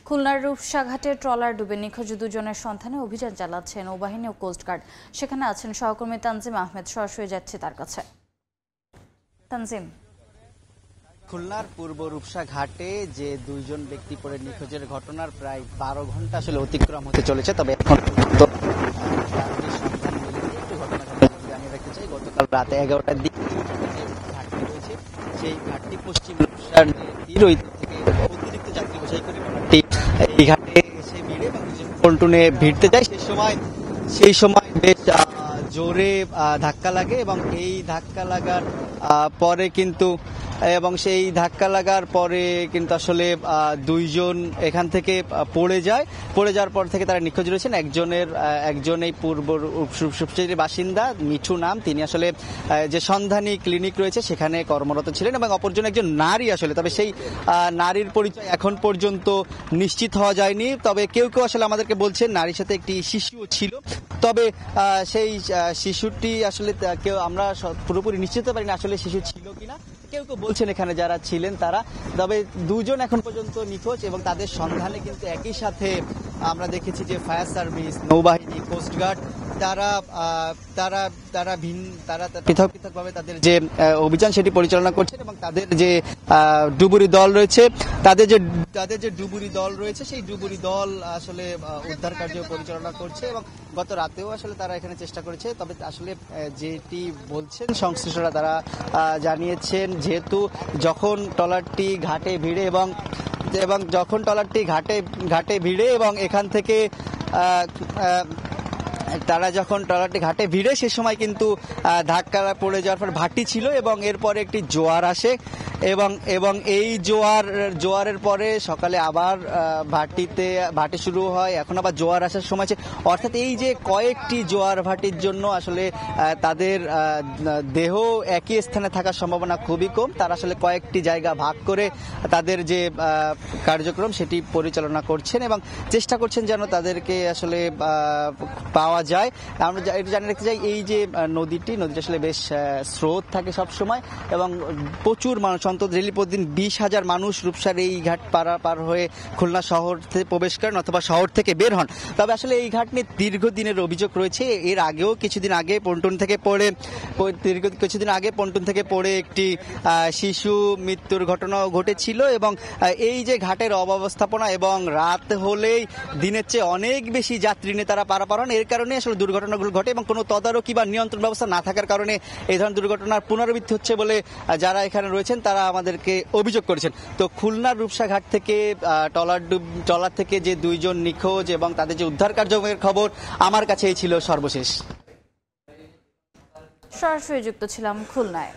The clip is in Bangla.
খুলনার রূপসাঘাটে ট্রলার ডুবে নিখোঁজ দুজনের সন্ধানে অভিযান চালাচ্ছে নৌবাহিনী ও কোস্টগার্ড। সেখানে আছেন সহকর্মী তানজিম আহমেদ। সরাসরি যাচ্ছে তার কাছে। তানজিম, খুলনার পূর্ব রূপসা ঘাটে যে দুইজন ব্যক্তি পড়ে নিখোঁজের ঘটনার প্রায় 12 ঘন্টা আসলে অতিক্রম হতে চলেছে, তবে এখন পর্যন্ত জানিয়ে রাখতে চাই গতকাল রাত 11টার দিকে ঘাটটি রয়েছে সেই ঘাটটি পশ্চিম রূপসার তীর থেকে অতিরিক্ত যাত্রী বোঝাই করে এই ঘাটে এসে ভিড়ে পন্টুনে ভিড়তে যায়। সেই সময় বেশ জোরে ধাক্কা লাগে এবং এই ধাক্কা লাগার পরে কিন্তু আসলে দুইজন এখান থেকে পড়ে যাওয়ার পর থেকে তারা নিখোঁজ রয়েছেন। একজন এই পূর্ব রূপসার বাসিন্দা মিঠু নাম, তিনি আসলে যে সন্ধানী ক্লিনিক রয়েছে সেখানে কর্মরত ছিলেন এবং অপরজন একজন নারী আসলে, তবে সেই নারীর পরিচয় এখন পর্যন্ত নিশ্চিত হওয়া যায়নি। তবে কেউ আসলে আমাদেরকে বলছেন নারীর সাথে একটি শিশুও ছিল, তবে সেই শিশুটি আসলে আমরা পুরোপুরি নিশ্চিত হতে পারি না আসলে শিশু ছিল কিনা। কেউ বলছেন এখানে যারা ছিলেন তারা, তবে দুজন এখন পর্যন্ত নিখোঁজ এবং তাদের সন্ধানে কিন্তু একই সাথে আমরা দেখেছি যে ফায়ার সার্ভিস, নৌবাহিনী, কোস্টগার্ড তারা পৃথকভাবে তাদের যে অভিযান সেটি পরিচালনা করছেন এবং তাদের যে ডুবুরি দল রয়েছে সেই ডুবুরি দল আসলে উদ্ধার কার্য পরিচালনা করছে এবং গত রাতেও আসলে তারা এখানে চেষ্টা করেছে। তবে আসলে যেটি বলছেন সংশ্লিষ্টরা, তারা জানিয়েছেন যেহেতু যখন ট্রলারটি ঘাটে ভিড়ে এবং এখান থেকে তারা যখন ট্রলারটি ঘাটে ভিড়ে সে সময় কিন্তু ধাক্কা পড়ে যাওয়ার পর ভাটি ছিল এবং এরপরে একটি জোয়ার আসে এবং এই জোয়ারের পরে সকালে আবার ভাটি শুরু হয়। এখন আবার জোয়ার আসার সময় আছে, অর্থাৎ এই যে কয়েকটি জোয়ার ভাটির জন্য আসলে তাদের দেহ একই স্থানে থাকার সম্ভাবনা খুবই কম। তারা আসলে কয়েকটি জায়গা ভাগ করে তাদের যে কার্যক্রম সেটি পরিচালনা করছেন এবং চেষ্টা করছেন যেন তাদেরকে আসলে পাওয়া যায়। আমরা এটা জানিয়ে রাখতে চাই, এই যে নদীটি আসলে বেশ স্রোত থাকে সব সময় এবং প্রচুর মানুষ, অন্তত ডেইলি প্রতিদিন 20,000 মানুষ রূপসার এই ঘাট পার হয়ে খুলনা শহর থেকে প্রবেশ করেন অথবা শহর থেকে বের হন। তবে আসলে এই ঘাট নিয়ে দীর্ঘদিনের অভিযোগ রয়েছে। এর আগেও কিছুদিন আগে পন্টুন থেকে পড়ে একটি শিশু মৃত্যুর ঘটনাও ঘটেছিল এবং এই যে ঘাটের অব্যবস্থাপনা এবং রাত হলেই দিনের চেয়ে অনেক বেশি যাত্রী নিয়ে তারা পারাপার হন, এর কারণে আসলে দুর্ঘটনাগুলো ঘটে এবং কোনো তদারকি বা নিয়ন্ত্রণ ব্যবস্থা না থাকার কারণে এই ধরনের দুর্ঘটনার পুনরাবৃত্তি হচ্ছে বলে যারা এখানে রয়েছেন তারা আমাদেরকে অভিযোগ করেছেন। তো খুলনার রূপসা ঘাট থেকে ট্রলার থেকে যে দুইজন নিখোঁজ এবং তাদের যে উদ্ধার কার্যক্রমের খবর আমার কাছে এই ছিল সর্বশেষ। সরাসরি যুক্ত ছিলাম খুলনায়।